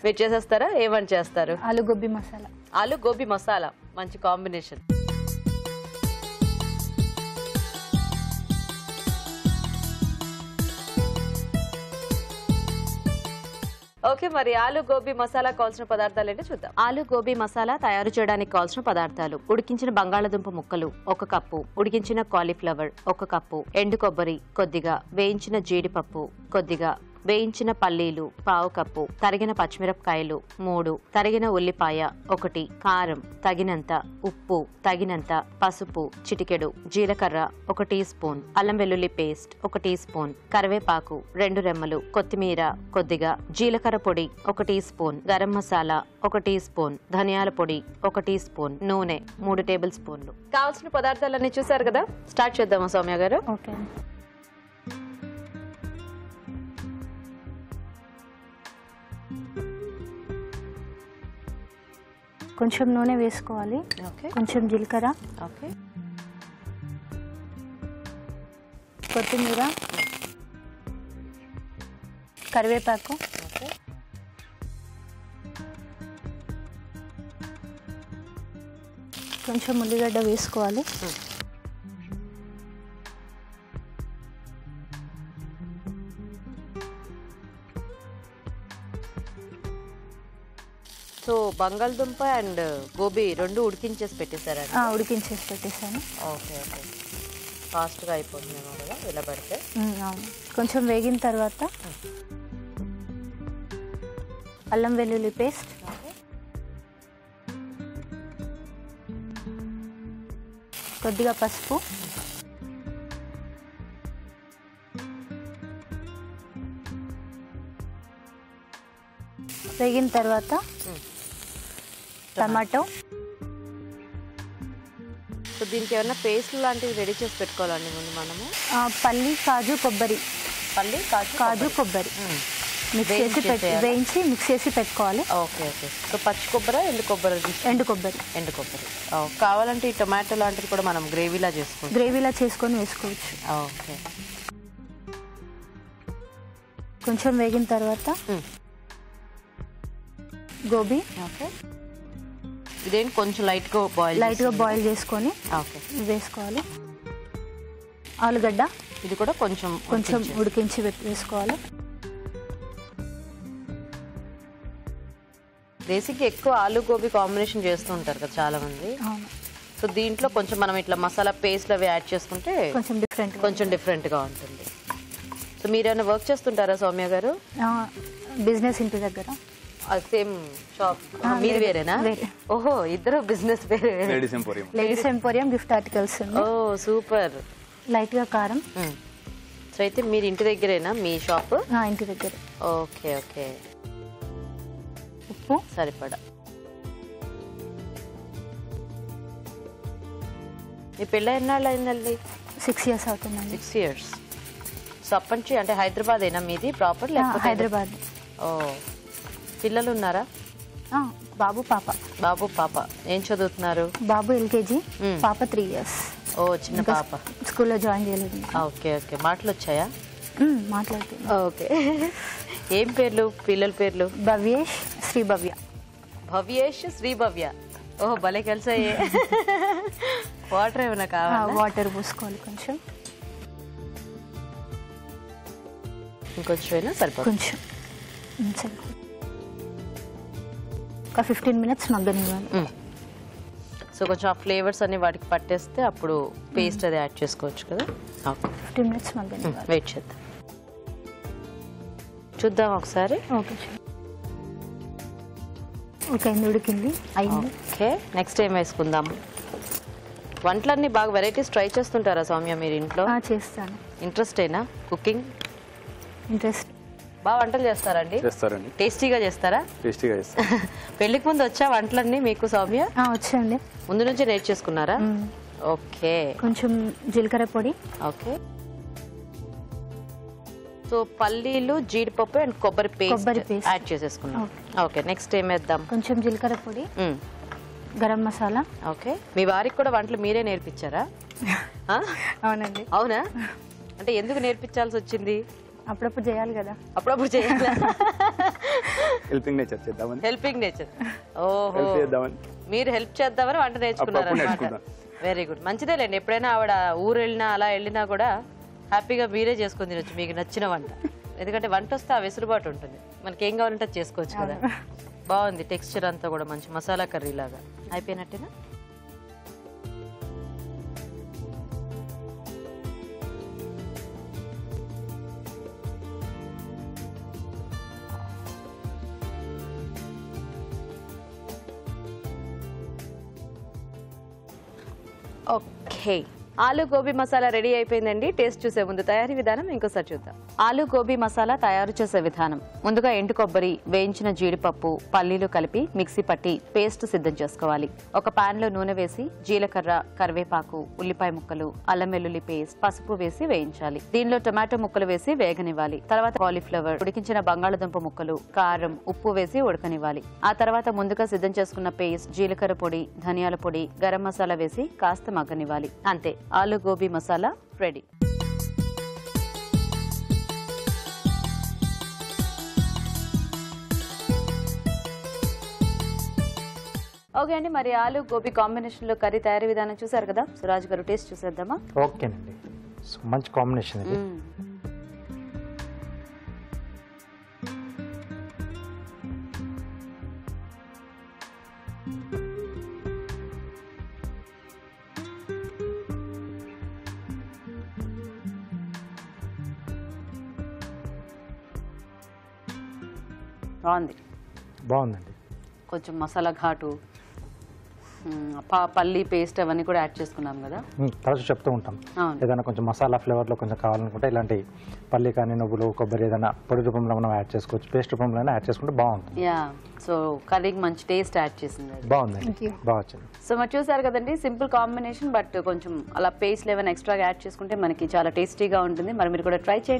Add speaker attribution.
Speaker 1: మీరు చేసేస్తారా? ఏమని చేస్తారు?
Speaker 2: ఆలు గోబీ మసాలా.
Speaker 1: ఆలు గోబీ మసాలా మంచి కాంబినేషన్. ఓకే, మరి ఆలు గోబీ మసాలా కావాల్సిన పదార్థాలు ఏంటో చూద్దాం. ఆలు గోబీ మసాలా తయారు చేయడానికి కావాల్సిన పదార్థాలు: ఉడికించిన బంగాళాదుంప ముక్కలు 1 కప్పు, ఉడికించిన కాలీఫ్లవర్ 1 కప్పు, ఎండు కొబ్బరి కొద్దిగా, వేయించిన జీడిపప్పు కొద్దిగా, వేయించిన పల్లీలు 1/2 కప్పు, తరిగిన పచ్చిమిరపకాయలు 3, తరిగిన ఉల్లిపాయ 1, కారం తగినంత, ఉప్పు తగినంత, పసుపు చిటికెడు, జీలకర్ర 1 టీ స్పూన్, అల్లం వెల్లుల్లి పేస్ట్ 1 టీ స్పూన్, కరివేపాకు 2 రెమ్మలు, కొత్తిమీర కొద్దిగా, జీలకర్ర పొడి 1 teaspoon, garam masala 1 teaspoon, ధనియాల పొడి 1 టీ స్పూన్, నూనె 3 టేబుల్ స్పూన్లు. కావాల్సిన పదార్థాలన్నీ చూసారు కదా, స్టార్ట్ చేద్దామా సౌమ్య గారు?
Speaker 2: ఓకే. కొంచెం నూనె వేసుకోవాలి. కొంచెం జీలకర్ర, కొత్తిమీర, కరివేపాకు, కొంచెం ఉల్లిగడ్డ వేసుకోవాలి.
Speaker 1: సో బంగాళదుంప అండ్ గోబీ 2 ఉడికించేసి పెట్టేశారా?
Speaker 2: ఉడికించేసి పెట్టేశాను.
Speaker 1: ఓకే ఓకే, ఫాస్ట్గా అయిపోతుందేమో కదా ఇలా పెడితే.
Speaker 2: అవును. కొంచెం వేగిన తర్వాత అల్లం వెల్లుల్లి పేస్ట్, కొద్దిగా పసుపు, వేగిన తర్వాత టమాటో.
Speaker 1: సో దీనికి ఏమైనా పేస్ట్ లాంటివి రెడీ చేసి పెట్టుకోవాలండి ముందు మనము?
Speaker 2: పల్లి, కాజు, కొబ్బరి.
Speaker 1: పల్లి,
Speaker 2: కాజు, కొబ్బరి మిక్స్ చేసి వేయించి మిక్స్ చేసి పెట్టుకోవాలి.
Speaker 1: Okay okay. సో పచ్చి కొబ్బరి, ఎండు కొబ్బరి? ఎండు కొబ్బరి. కావాలంటే ఈ టొమాటో లాంటిది కూడా మనం గ్రేవీలా
Speaker 2: చేసుకొని వేసుకోవచ్చు.
Speaker 1: ఓకే.
Speaker 2: కొంచెం వేగిన తర్వాత గోబీ.
Speaker 1: ఓకే. ఇదేంటి కొంచెం లైట్గా
Speaker 2: బాయిల్ చేసుకొని వేసుకోవాలి. ఆలుగడ్డ
Speaker 1: ఇది కూడా కొంచెం
Speaker 2: ఉడికించి వేసుకోవాలి.
Speaker 1: బేసిక్గా ఎక్కువ ఆలు గోబీ కాంబినేషన్ చేస్తూ ఉంటారు కదా చాలా మంది. సో దీంట్లో కొంచెం మనం ఇట్లా మసాలా పేస్ట్లు అవి యాడ్ చేసుకుంటే కొంచెం డిఫరెంట్గా ఉంటుంది. సో మీరు ఏమైనా వర్క్ చేస్తుంటారా సౌమ్య గారు?
Speaker 2: బిజినెస్ ఇంటి దగ్గర.
Speaker 1: సేమ్ షాప్ మీరు వేరేనా? ఓహో, ఇద్దరు బిజినెస్ వేరే.
Speaker 2: Ladies emporium gift articles.
Speaker 1: ఓ సూపర్.
Speaker 2: లైట్ గా కారం.
Speaker 1: సో అయితే మీరు ఇంటి దగ్గరేనా మీ షాప్?
Speaker 2: ఇంటి దగ్గర.
Speaker 1: Okay okay.
Speaker 2: ఉప్పు
Speaker 1: సరిపడా. మీ పెళ్ళి ఎన్నాళ్ళు అయిందండి?
Speaker 2: 6 years అవుతుందండి.
Speaker 1: 6 years. సో అప్పటి నుంచి అంటే హైదరాబాద్ అయినా మీది ప్రాపర్? లేకపోతే
Speaker 2: హైదరాబాద్.
Speaker 1: ఓ, పిల్లలు ఉన్నారా?
Speaker 2: బాబు పాప.
Speaker 1: ఏం చదువుతున్నారు?
Speaker 2: బాబు LKG, పాప 3 years.
Speaker 1: ఓ చిన్న పాప.
Speaker 2: స్కూల్లో జాయిన్ చేయలేదు.
Speaker 1: Okay okay. మాటలు వచ్చాయా?
Speaker 2: మాట్లాడుతుంది.
Speaker 1: ఓకే. ఏం పేర్లు పిల్లల పేర్లు?
Speaker 2: భవ్యేష్, శ్రీభవ్య.
Speaker 1: భవ్యేష్, శ్రీభవ్య. ఓహో, భలే కలిసాయే. వాటర్ ఏమైనా కావాలా?
Speaker 2: వాటర్ పోసుకోవాలి కొంచెం.
Speaker 1: ఇంకొంచెం అయినా సరిపోతుంది.
Speaker 2: కొంచెం ఒక 15 minutes మగ్గనివ్వాలి.
Speaker 1: సో కొంచెం ఆ ఫ్లేవర్స్ అన్ని వాటికి పట్టేస్తే అప్పుడు పేస్ట్ అది యాడ్ చేసుకోవచ్చు కదా.
Speaker 2: 15 minutes మగ్గనివ్వాలి.
Speaker 1: వెయిట్ చేద్దాం, చూద్దాం ఒకసారి.
Speaker 2: ఓకే, ఉడికింది, అయింది.
Speaker 1: ఓకే, నెక్స్ట్ ఏం వేసుకుందాము? వంటలన్నీ బాగా వెరైటీస్ ట్రై చేస్తుంటారా సౌమ్య మీరు ఇంట్లో?
Speaker 2: చేస్తాను.
Speaker 1: ఇంట్రెస్టేనా కుకింగ్?
Speaker 2: ఇంట్రెస్ట్.
Speaker 1: బాగా వంటలు చేస్తారండి?
Speaker 3: చేస్తారండి.
Speaker 1: టేస్టీగా చేస్తారా?
Speaker 3: టేస్టీగా చేస్తాను.
Speaker 1: పెళ్లికి ముందు వచ్చా వంటలన్నీ మీకు సౌమ్య?
Speaker 2: వచ్చండి.
Speaker 1: ముందు నుంచి నేర్చేసుకున్నారా? ఓకే.
Speaker 2: కొంచెం జీలకర్ర పొడి.
Speaker 1: ఓకే. సో పల్లీలు, జీడిపప్పు అండ్ కొబ్బరి పేస్ట్ యాడ్ చేసేసుకున్నాం. ఓకే, నెక్స్ట్ ఏం వేద్దాం?
Speaker 2: కొంచెం జీలకర్ర పొడి, గరం మసాలా.
Speaker 1: ఓకే. మీ వారికి కూడా వంటలు మీరే నేర్పించారా?
Speaker 2: అవునండి.
Speaker 1: అవునా? అంటే ఎందుకు నేర్పించాల్సి వచ్చింది?
Speaker 2: అప్పుడప్పుడు చేయాలి కదా.
Speaker 1: అప్పుడప్పుడు చేయాలి.
Speaker 3: హెల్పింగ్ నేచర్ చేద్దామని.
Speaker 1: Helping nature. ఓహో,
Speaker 3: హెల్ప్ చేద్దామని.
Speaker 1: మీరు హెల్ప్ చేద్దామని వంట నేర్చుకున్నారు. వెరీ గుడ్, మంచిదేలేండి. ఎప్పుడైనా ఆవిడ ఊరు వెళ్ళినా అలా వెళ్ళినా కూడా హ్యాపీగా మీరే చేసుకొని తినొచ్చు మీకు నచ్చిన వంట. ఎందుకంటే వంట వస్తే ఆ వెసులుబాటు ఉంటుంది, మనకి ఏం కావాలంటే అది చేసుకోవచ్చు కదా. బాగుంది టెక్స్చర్ అంతా కూడా, మంచి మసాలా కర్రీ లాగా. అయిపోయినట్టేనా? ఓకే, ఆలు గోబీ మసాలా రెడీ అయిపోయిందండి. టేస్ట్ చూసే ముందు తయారీ విధానం ఇంకోసారి చూద్దాం. ఆలు గోబీ మసాలా తయారు చేసే విధానం: ముందుగా ఎండు కొబ్బరి, వేయించిన జీడిపప్పు, పల్లీలు కలిపి మిక్సీ పట్టి పేస్ట్ సిద్ధం చేసుకోవాలి. ఒక పాన్ లో నూనె వేసి జీలకర్ర, కరివేపాకు, ఉల్లిపాయ ముక్కలు, అల్లం వెల్లుల్లి పేస్ట్, పసుపు వేసి వేయించాలి. దీనిలో టొమాటో ముక్కలు వేసి వేగనివ్వాలి. తర్వాత కాలీఫ్లవర్, ఉడికించిన బంగాళదుంప ముక్కలు, కారం, ఉప్పు వేసి ఉడకనివ్వాలి. ఆ తర్వాత ముందుగా సిద్ధం చేసుకున్న పేస్ట్, జీలకర్ర పొడి, ధనియాల పొడి, గరం మసాలా వేసి కాస్త మగ్గనివ్వాలి. అంతే, ఆలు గోబీ మసాలా రెడీ. ఓకే అండి, మరి ఆలు గోబీ కాంబినేషన్ లో కర్రీ తయారీ విధానం చూసారు కదా. సురాజ్ గారు టేస్ట్ చూసేద్దామా?
Speaker 4: ఓకేనండి, మంచి కాంబినేషన్ ఇది. బాగుందండి.
Speaker 1: కొంచెం మసాలా ఘాటు, పల్లి పేస్ట్ అవన్నీ కూడా యాడ్ చేసుకున్నాం కదా.
Speaker 4: తరచు చెప్తూ ఉంటాం, ఏదైనా కొంచెం మసాలా ఫ్లేవర్లో కొంచెం కావాలనుకుంటే ఇలాంటి పల్లి కానీ, నువ్వులు, కొబ్బరి ఏదైనా పొడి రూపంలో మనం యాడ్ చేసుకోవచ్చు, పేస్ట్ రూపంలో యాడ్ చేసుకుంటే బాగుంటుంది.
Speaker 1: యా, సో కర్రీకి మంచి టేస్ట్ యాడ్ చేసింది.
Speaker 4: బాగుందండి, బాగా వచ్చింది.
Speaker 1: సో మరి చూసారు కదండి, సింపుల్ కాంబినేషన్, బట్ కొంచెం అలా పేస్ట్ ఏమైనా ఎక్స్ట్రాగా యాడ్ చేసుకుంటే మనకి చాలా టేస్టీగా ఉంటుంది. మరి మీరు కూడా ట్రై చేయండి.